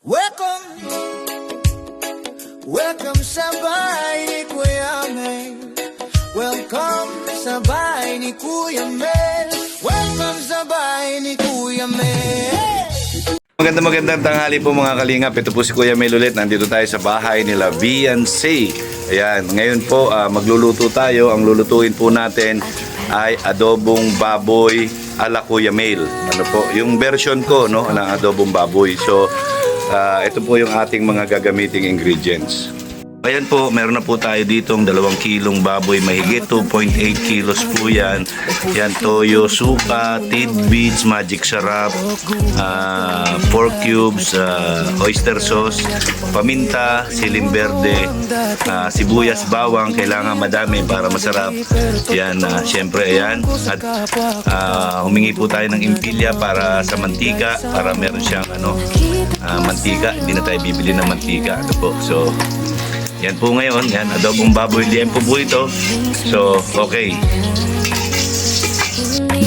Welcome, welcome sa bahay ni Kuya Mel. Welcome sa bahay ni Kuya Mel. Welcome sa bahay ni Kuya Mel. Magandang tanghali po mga kalingap. Ito po si Kuya Mel ulit. Nandito tayo sa bahay nila Beyonce. Ayan, ngayon po magluluto tayo. Ang lulutuin po natin ay adobong baboy ala Kuya Mel. Ano po, yung version ko no, ng adobong baboy. So, ito po yung ating mga gagamiting ingredients. Ayan po, meron na po tayo ditong 2 kilong baboy mahigit, 2.8 kilos po yan. Yan, toyo, suka, tidbits, magic sarap, 4 cubes, oyster sauce, paminta, siling berde, sibuyas, bawang, kailangan madami para masarap. Yan, syempre ayan. At humingi po tayo ng impilya para sa mantika, para meron siyang mantika. Hindi na tayo bibili ng mantika. Ano po, so yan po ngayon, yan, adobong baboy liempo po ito. So, okay.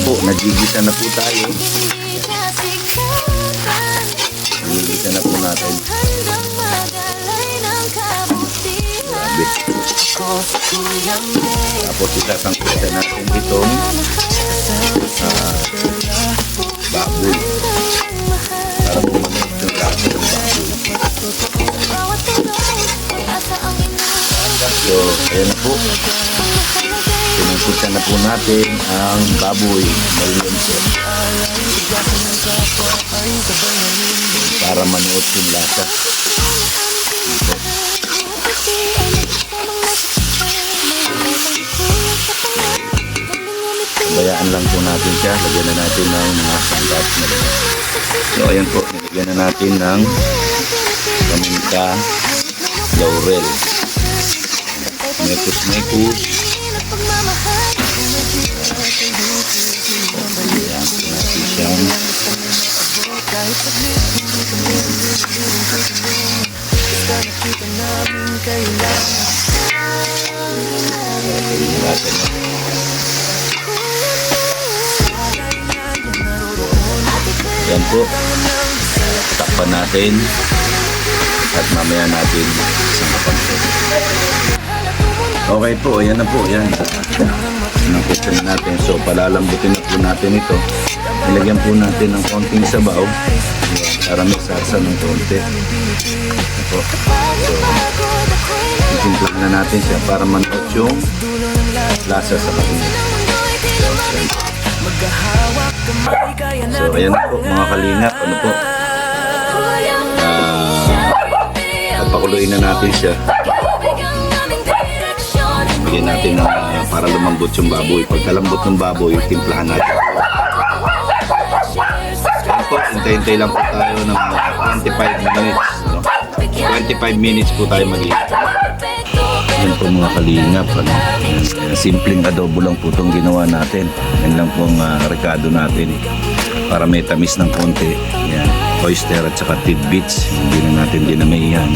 Po, nagigisa na po tayo. Nagigisa na po natin. Grabe. Tapos isasangkutan natin itong baboy. Para bumalik yung lasa ng baboy. So, ayan na po. Pinagkutan na po natin ang baboy maliempo para manuot yung lasa. Bayaan lang po natin siya. Lagyan na natin ng mga sangkap. So, ayan po. Lagyan na natin ng paminta, laurel, mekos. Ayan po natin siyang yan po, takpan natin at mamaya natin sangkapan po. Okay po, ayan na po, yan. Sinangkutan na natin. So, palalambutin na po natin ito. Nilagyan po natin ng konting sabaw para may sarsa ng konti. Ito. So, itimplahan na natin siya para manuot yung lasa sa kanya. So, ayan na po mga kalingap. Ano po? Papakuluin na natin siya. Bigyan natin ng para lumambot yung baboy. Pagkalambot ng baboy, timplahan natin. Yan po, hintay-hintay lang po tayo ng mga 25 minutes. No? 25 minutes po tayo mag-ihintay. Yan po mga kalingap. Simpleng adobo lang po itong ginawa natin. Yan lang po ang rekado natin. Para may tamis ng konti. Yan. Oyster at saka tidbits. Hindi na natin dinamihan.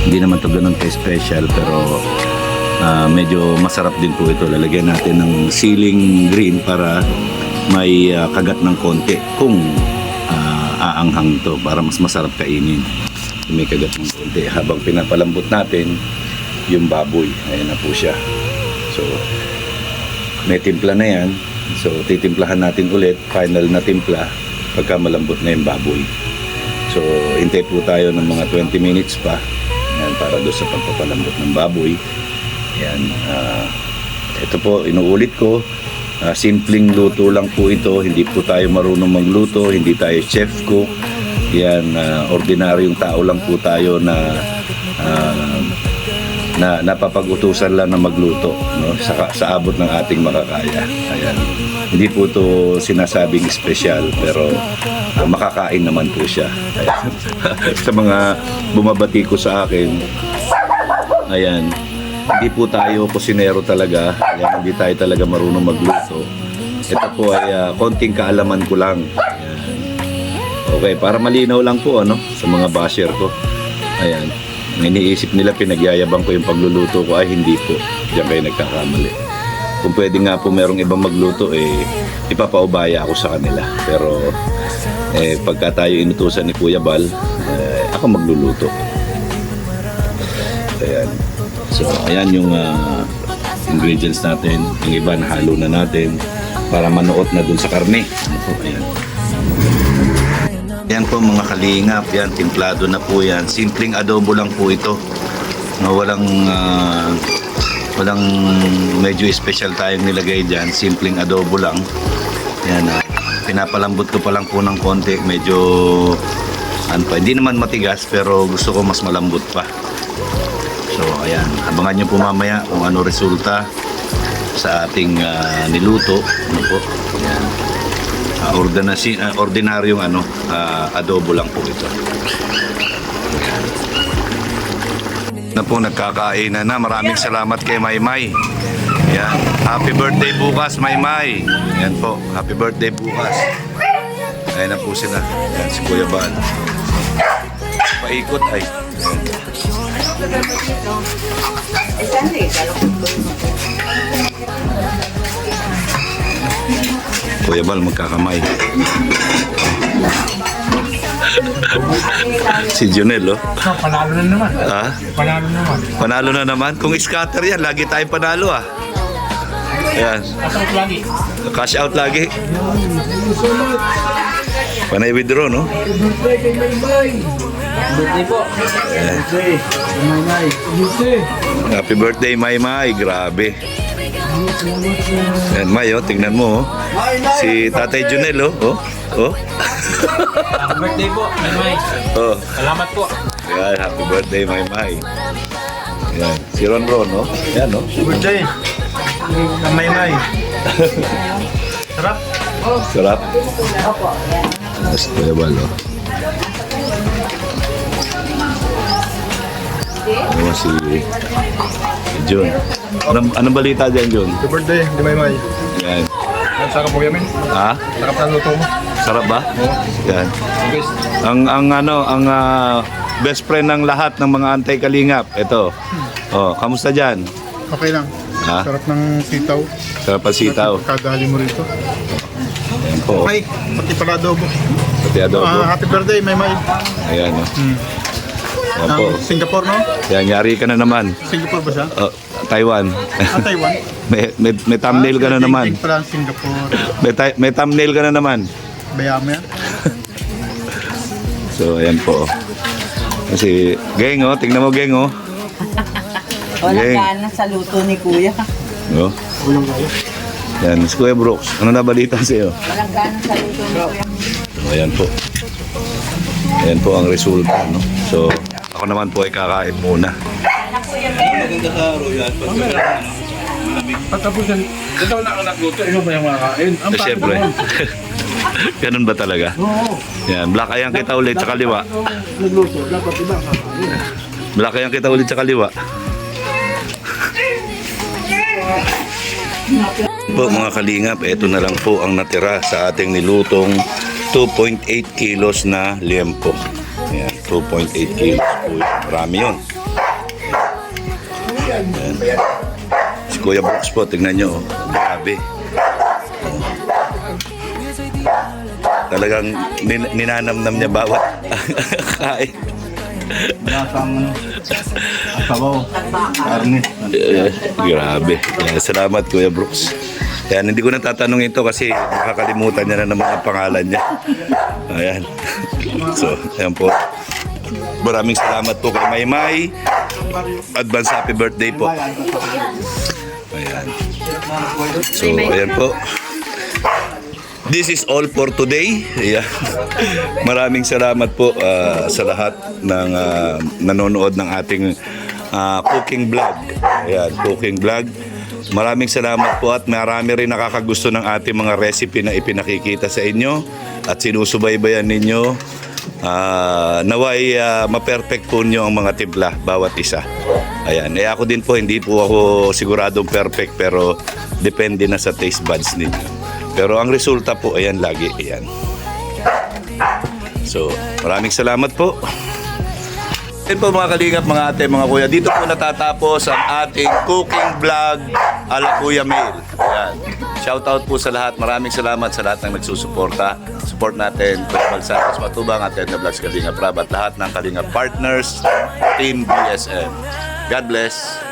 Hindi naman ito ganun ka-special pero medyo masarap din po ito. Lalagyan natin ng siling green para may kagat ng konti kung aanghang to para mas masarap kainin. May kagat ng konti habang pinapalambot natin yung baboy. Ayan na po siya. So may timpla na yan. So titimplahan natin ulit, final na timpla pagka malambot na yung baboy. So hintay po tayo ng mga 20 minutes pa. Ayan, para doon sa pagpapalambot ng baboy. Yan, ito po inuulit ko, simpleng luto lang po ito, hindi po tayo marunong magluto, hindi tayo chef cook. Yan, ordinaryong tao lang po tayo na napapag-utusan lang na magluto, no? sa abot ng ating makakaya. Ayan. Hindi po ito sinasabing espesyal pero makakain naman po siya. Ayan. Sa mga bumabati ko sa akin, ayan, hindi po tayo kusinero talaga. Ayan, hindi tayo talaga marunong magluto. Ito po ay konting kaalaman ko lang. Ayan. Okay, para malinaw lang po sa mga basher ko. Ayan. Iniisip nila pinagyayabang ko yung pagluluto ko, ay hindi po. Diyan kayo nagkakamali. Kung pwede nga po merong ibang magluto, ipapaubaya ako sa kanila. Pero pagka tayo inutusan ni Kuya Bal, ako ako magluluto. Ayan. So, ayan yung ingredients natin. Yung iba nahalo na natin para manuot na dun sa karne. Ano po, ayan. Ayan po mga kalingap. Yan, timplado na po yan. Simpleng adobo lang po ito. No, walang medyo special tayong nilagay dyan. Simpleng adobo lang. Ayan, pinapalambot ko pa lang po ng konti. Medyo hindi naman matigas pero gusto ko mas malambot pa. So ayan, abangan nyo po mamaya kung ano resulta sa ating niluto. Ano po? Ayan. Ordinaryong adobo lang po ito. Ayan. Na po, nagkakain na. Maraming salamat kay Maymay. Ayan. Happy birthday bukas, Maymay. Ayan po, happy birthday bukas. Ayan na po sila. Ayan, si Kuya Bal. Paikot ay. Kuya Bal, magkakamay. Si Junel, oh. Panalo na naman. Ha? Panalo naman. Panalo na naman. Kung scatter yan, lagi tayong panalo, ah. Ayan. Asal lagi. Cash out lagi. Panay withdraw, no? Birthday po. Birthday. Maymay. Birthday. Happy birthday, Maymay. Grabe. Ayan, May, oh. Tingnan mo, oh. Si Tatay Junel, oh. Oh. Oh. Happy birthday po, Maymay. Oh. Salamat po. Ayan, happy birthday, Maymay. Ayan. Si Ron Ron, oh. Ayan, oh. Birthday. Maymay. Sarap. Sarap. Mas Kuya Bal, oh. Ano si John? Anong balita dyan, John? Happy birthday, di Maymay. Yan. Sarap po yamin. Ha? Sarap na luto mo. Sarap ba? Yan. Ang best friend ng lahat ng mga antay-kalingap. Ito. Oh, kamusta dyan? Okay lang. Ha? Sarap ng sitaw. Sarap ang sitaw. Kadali mo rito. Ayan po. Okay, pati pala adobo. Pati adobo. Happy birthday, Maymay. Ayan, oh. Ayan po. Singapore, no? Yan, yari ka na naman. Singapore ba siya? Oh, Taiwan. Taiwan. may thumbnail ka na naman. Ting pala ang Singapore. May thumbnail ka na naman. Bayama yan. So, ayan po. Kasi, Geng, oh. Tingnan mo, Geng, oh. Walang Geng. gana sa luto ni Kuya. Oh. Yan, si Kuya Brooks. Ano na balita sa'yo? Walang gana sa luto ni Kuya. So, ayan po. Ayan po ang resulta, no? So, ako naman po ay kakain muna. Patapusin. Ito na ako nagluto. Ikaw ba yung makakain? So, syempre. Ganun ba talaga? Yan, black ayan kita ulit sa kaliwa. Nagluto. Dapat iba kakain. Black ayan kita ulit sa kaliwa. Po mga kalingap, ito na lang po ang natira sa ating nilutong 2.8 kilos na liempo. Ayan, 2.8 kilos po yun. Marami yun. Ayan. Si Kuya Brooks po, tignan nyo. Oh. Grabe. Talagang ninanamnam niya bawat kain. Grabe. Salamat Kuya Brooks. Ayan, hindi ko na tatanong ito kasi makakalimutan niya na naman ang pangalan niya. Ayan. So, ayan po. Maraming salamat po kay Maymay. Advance happy birthday po. Ayan. So, ayan po. This is all for today. Ayan. Maraming salamat po sa lahat ng nanonood ng ating cooking vlog. Ayan, cooking vlog. Maraming salamat po at marami rin nakakagusto ng ating mga recipe na ipinakikita sa inyo at sinusubaybayan ninyo. Naway ma-perfect po nyo ang mga timpla bawat isa. Ayan, ako din po, hindi po ako siguradong perfect pero depende na sa taste buds ninyo. Pero ang resulta po, ayan lagi, ayan. So, maraming salamat po. Ayan po mga kalingap, mga ate, mga kuya. Dito po natatapos ang ating cooking vlog ala Kuya Mail. Ayan. Shoutout po sa lahat. Maraming salamat sa lahat ng nagsusuporta. Support natin Kuya Balsatas Matubang at Edna Vlogs Kalinga Prab at lahat ng Kalinga Partners, Team BSM. God bless.